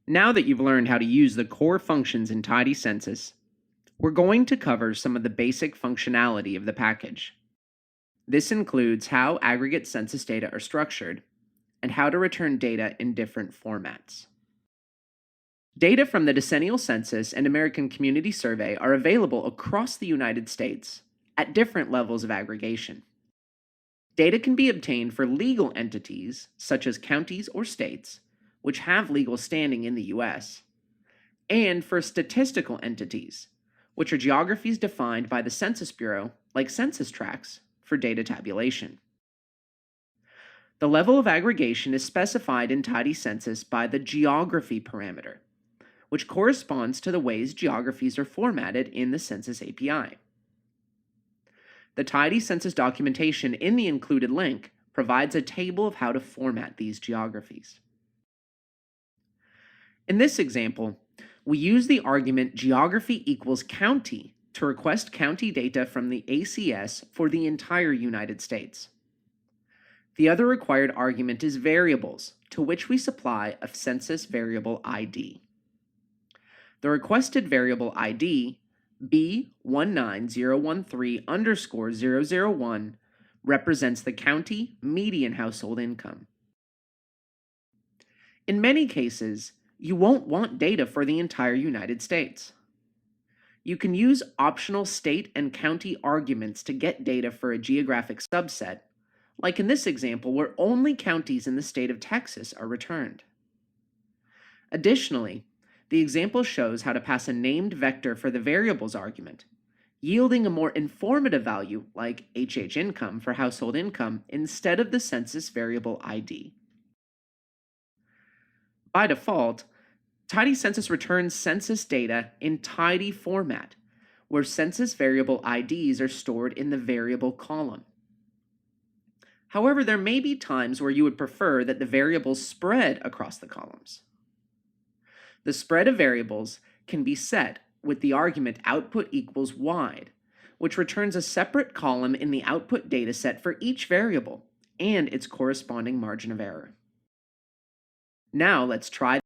Now that you've learned how to use the core functions in tidycensus, we're going to cover some of the basic functionality of the package. This includes how aggregate census data are structured and how to return data in different formats. Data from the decennial census and American Community Survey are available across the United States at different levels of aggregation. Data can be obtained for legal entities, such as counties or states, which have legal standing in the U.S., and for statistical entities, which are geographies defined by the Census Bureau, like census tracts, for data tabulation. The level of aggregation is specified in tidycensus by the geography parameter, which corresponds to the ways geographies are formatted in the Census API. The tidycensus documentation in the included link provides a table of how to format these geographies. In this example, we use the argument geography equals county to request county data from the ACS for the entire United States. The other required argument is variables, to which we supply a census variable ID. The requested variable ID, B19013_001, represents the county median household income. In many cases, you won't want data for the entire United States. You can use optional state and county arguments to get data for a geographic subset, like in this example where only counties in the state of Texas are returned. Additionally, the example shows how to pass a named vector for the variables argument, yielding a more informative value like HH income for household income instead of the census variable ID. By default, tidycensus returns census data in tidy format, where census variable IDs are stored in the variable column. However, there may be times where you would prefer that the variables spread across the columns. The spread of variables can be set with the argument output equals wide, which returns a separate column in the output dataset for each variable and its corresponding margin of error. Now let's try